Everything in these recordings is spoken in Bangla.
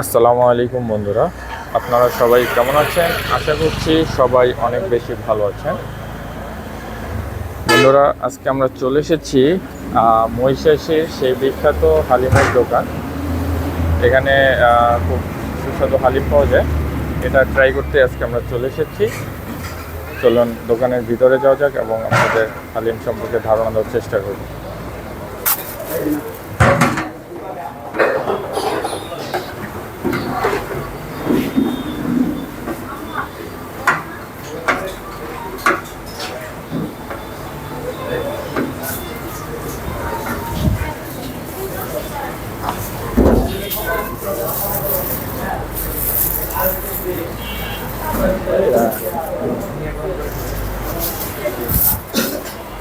আসসালামু আলাইকুম বন্ধুরা, আপনারা সবাই কেমন আছেন? আশা করছি সবাই অনেক বেশি ভালো আছেন। বন্ধুরা, আজকে আমরা চলে এসেছি মহিষাসীর সেই বিখ্যাত হালিমের দোকান। এখানে খুব সুস্বাদু হালিম পাওয়া যায়, এটা ট্রাই করতে আজকে আমরা চলে এসেছি। চলুন দোকানের ভিতরে যাওয়া যাক এবং আপনাদের হালিম সম্পর্কে ধারণা দেওয়ার চেষ্টা করব।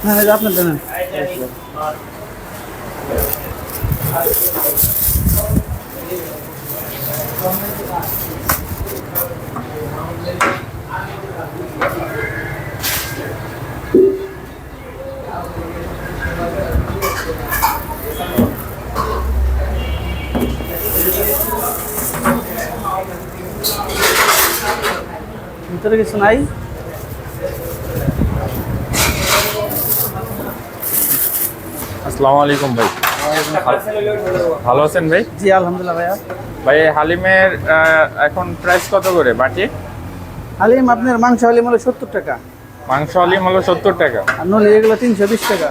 হ্যাঁ, আপনার জানেন ভিতরে কিছু নাই। আসসালামু আলাইকুম ভাই, ভালো আছেন ভাই? জি আলহামদুলিল্লাহ ভাইয়া। ভাই হালিমের এখন প্রাইস কত করে বাটি? হালিম আপনার মাংস হালিম হলো 70 টাকা, মাংস হালিম হলো 70 টাকা, আর নলি এগুলো 320 টাকা,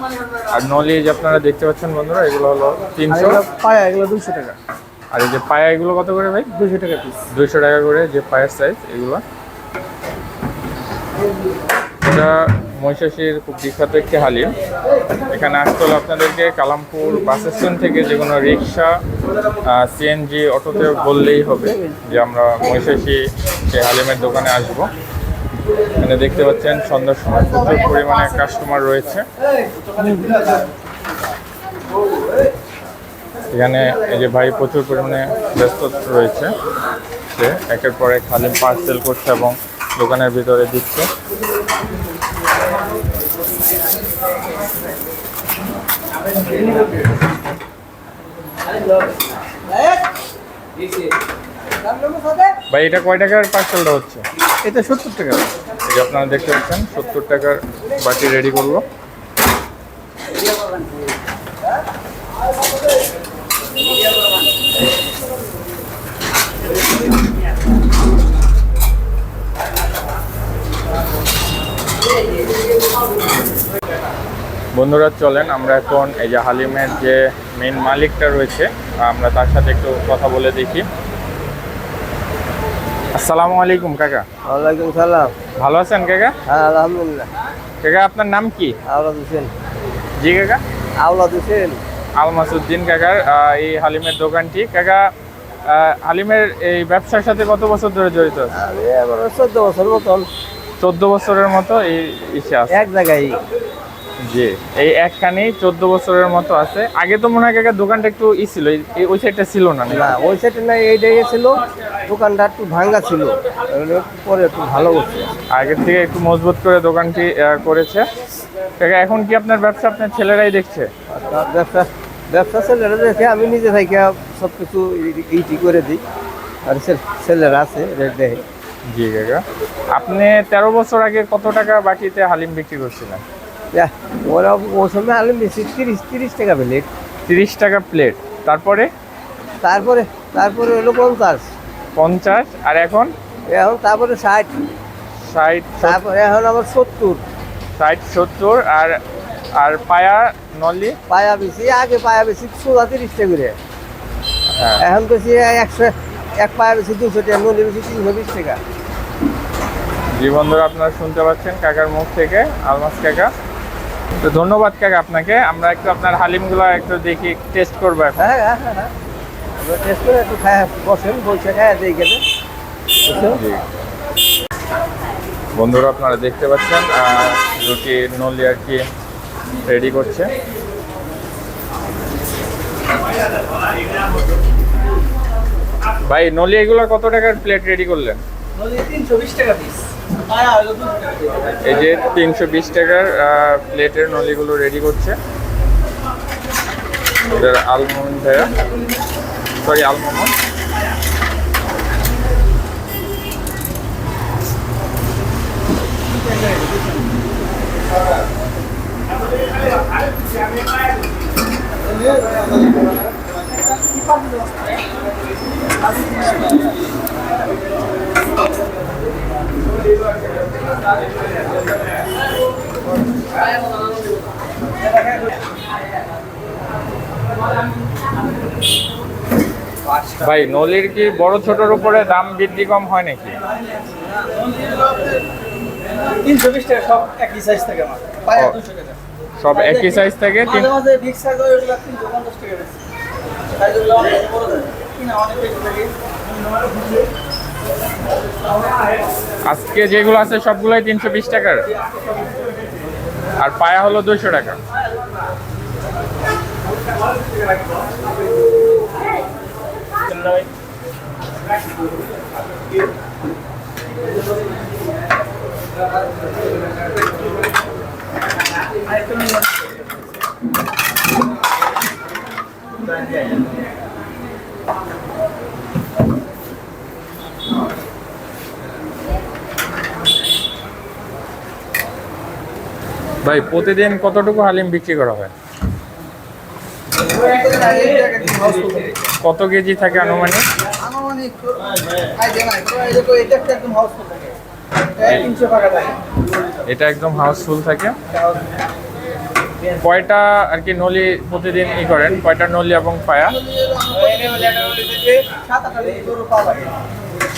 আর নলি যে আপনারা দেখতে পাচ্ছেন বন্ধুরা, এগুলো হলো আর 300। এগুলো পায়া এগুলো 200 টাকা, আর এই যে পায়া এগুলো কত করে ভাই? 200 টাকা পিস। 200 টাকা করে যে পায়ের সাইজ এগুলো। এটা মহিষাসীর খুব বিখ্যাত একটি হালিম। এখানে আসতে হলে আপনাদেরকে কালামপুর বাস স্ট্যান্ড থেকে যে কোনো রিক্সা, সিএনজি, অটোতে বললেই হবে যে আমরা মহিষাসী সেই হালিমের দোকানে আসব। এখানে দেখতে পাচ্ছেন সন্ধ্যার সময় প্রচুর পরিমাণে কাস্টমার রয়েছে। এখানে এই যে ভাই প্রচুর পরিমাণে ব্যস্ত রয়েছে, সে একের পর এক হালিম পার্সেল করছে এবং দোকানের ভিতরে দিচ্ছে। ভাই এটা কয় টাকার পার্সেলটা হচ্ছে? এটা 70 টাকা। এই যে আপনারা দেখতে পাচ্ছেন 70 টাকার বাটি রেডি করলো। বন্ধুরা চলেন আমরা এখন এই যে হালিমের যে মেইন মালিকটা রয়েছে আমরা তার সাথে একটু কথা বলে দেখি। আসসালামু আলাইকুম কাকা। ওয়ালাইকুম সালাম। ভালো আছেন কাকা? হ্যাঁ আলহামদুলিল্লাহ। কাকা আপনার নাম কি? আওলাদ হোসেন। জি কাকা? আওলাদ হোসেন। আলমাসউদ্দিন কাকার এই হালিমের দোকানটি। কাকা হালিমের এই ব্যবসার সাথে কত বছর ধরে জড়িত আছে? আমি এবার 14 বছর মতন। 14 বছরের মতো এই ইসে আছে এক জায়গায়। জি, এই একখানি 14 বছরের মতো আছে। আগে তো মনে হয় কাকা দোকানটা একটু ছিল, ওই সাইডটা ছিল না? না ওই সাইডে নাই, এই জায়গায় ছিল। দোকানটা একটু ভাঙ্গা ছিল, পরে একটু ভালো করছে। আগের থেকে একটু মজবুত করে দোকানটি করেছে। কাকা এখন কি আপনার ব্যবসা আপনার ছেলেরাই দেখছে? ব্যবসা ব্যবসা ছেলেরা দেখে, আমি নিজে থেকে সব কিছু ইটি করে দিই, আর ছেলেরা আছে রেট দেখে। জি কাকা, আপনি 13 বছর আগে কত টাকা বাটিতে হালিম বিক্রি করছিলেন? ওরা ওই সময় আলু বেশি 30 টাকা প্লেট। 30 টাকা প্লেট। তারপরে তারপরে তারপরে হলো 50। 50। আর এখন? এখন তারপরে 60। 60। তারপরে এখন আমার 70। 60, 70। আর আর পায়া নলি? পায়া বেশি, আগে পায়া বেশি 30 টাকা করে, হ্যাঁ। এখন বেশি 100। এক পায়া বেশি 200 টাকা, নলি বেশি 320 টাকা। জি বন্ধুরা, আপনারা শুনতে পাচ্ছেন কাকার মুখ থেকে, আলমাস কাকা। তো ধন্যবাদ কাকা আপনাকে। আমরা একটু আপনার হালিমগুলো একটু দেখি, টেস্ট করবো এখন। হ্যাঁ হ্যাঁ হ্যাঁ হ্যাঁ, টেস্ট করে একটু খায় বসেন, বসে খায় দিয়ে গেলে। জি বন্ধুরা, আপনারা দেখতে পাচ্ছেন রুটি নলি আর কি রেডি করছে। ভাই নলি এগুলো কত টাকার প্লেট রেডি করলেন? 320 টাকা পিস। এই যে 320 টাকার প্লেটের নলিগুলো রেডি করছে আলমন্ড ভাইয়া, সরি আলমন্ড। ভাই নলির কি বড় ছোটর উপরে দাম বৃদ্ধি কম হয় নাকি? 320 টাকা সব একই সাইজ থাকে আমার পায়া 200 টাকা সব একই সাইজ থাকে মাঝে মাঝে বিগ সাইজ হয় ওগুলো 350 টাকা বেশি সাইজগুলো অনেক বড় থাকে কিনা অনেক বেশি থাকে আজকে যেগুলো আছে সবগুলাই 320 টাকার, আর পায়া হলো 200 টাকা। ভাই প্রতিদিন কতটুকু হালিম বিক্রি করা হয়? কত কেজি থাকে আনুমানিক? আনুমানিক আইডিয়া নাই তো এই দেখো এটা একদম হাউসফুল থাকে 300 টাকা থাকে এটা একদম হাউসফুল থাকে। কয়টা আর কি নলি প্রতিদিন করেন? কয়টা নলি এবং পায়া?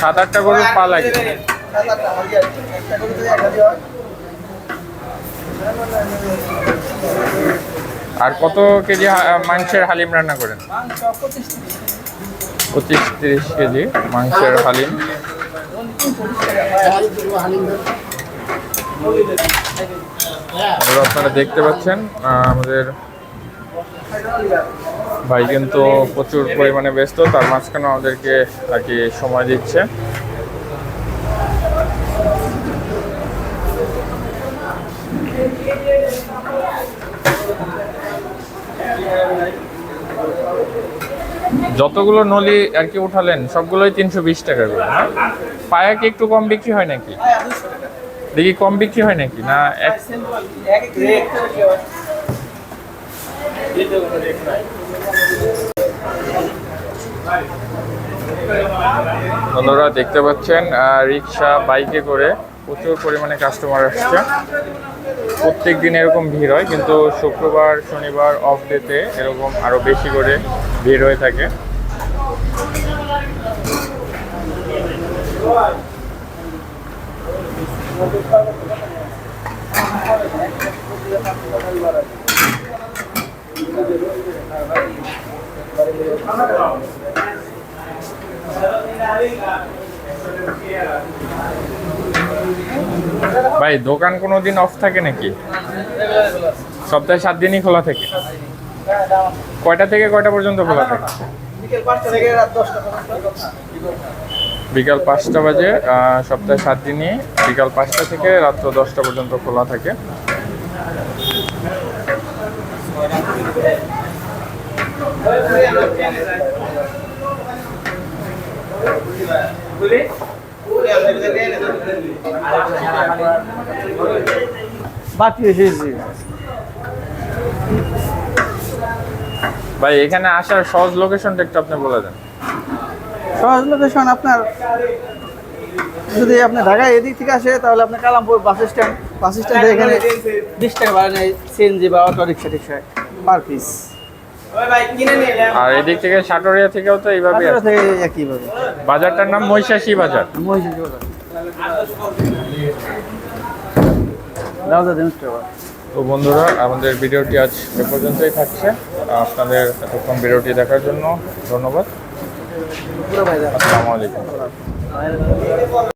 7-8টা গরুর পা লাগে। আর কত কেজি মাংসের হালিম রান্না করেন? 25-30 কেজি মাংসের হালিম। আপনারা দেখতে পাচ্ছেন আমাদের ভাই কিন্তু প্রচুর পরিমাণে ব্যস্ত, তার মাঝখানে আমাদেরকে আর কি সময় দিচ্ছে। যতগুলো নলি আর কি উঠালেন সবগুলোই 320 টাকা করে না? পায়া কি একটু কম বিক্রি হয় নাকি? দেখি কম বিক্রি হয় নাকি না? বন্ধুরা দেখতে পাচ্ছেন রিক্সা বাইকে করে প্রচুর পরিমাণে কাস্টমার আসছে। প্রত্যেক দিন এরকম ভিড় হয়, কিন্তু শুক্রবার শনিবার অফ ডেতে এরকম আরো বেশি করে ভিড় হয়ে থাকে। ভাই দোকান কোনোদিন অফ থাকে নাকি? সপ্তাহে 7 দিনই খোলা থাকে। কয়টা থেকে কয়টা পর্যন্ত খোলা থাকে? বিকেল 5টা থেকে রাত 10টা পর্যন্ত। বিকাল 5টা বাজে, সপ্তাহে 7 দিনই বিকাল 5টা থেকে রাত্র 10টা পর্যন্ত খোলা থাকে। বাকি এসেছি ভাই এখানে আসার সহজ লোকেশনটা একটু আপনি বলে দেন। সহজ লোকেশন আপনার যদি আপনি ঢাকায় এদিক থেকে আসে তাহলে আপনি কালামপুর বাস স্ট্যান্ড এখানে 20 টাকা ভাড়া নেয় সিএনজি বা অটো রিক্সায় পার পিস। আর এদিক থেকে সাটোরিয়া থেকেও তো এইভাবে আপনারা থেকে একইভাবে। বাজারটার নাম মহিষাসী বাজার। তো বন্ধুরা আমাদের ভিডিওটি আজ এ পর্যন্তই থাকছে। আপনাদের এতক্ষণ ভিডিওটি দেখার জন্য ধন্যবাদ। আসসালামু আলাইকুম।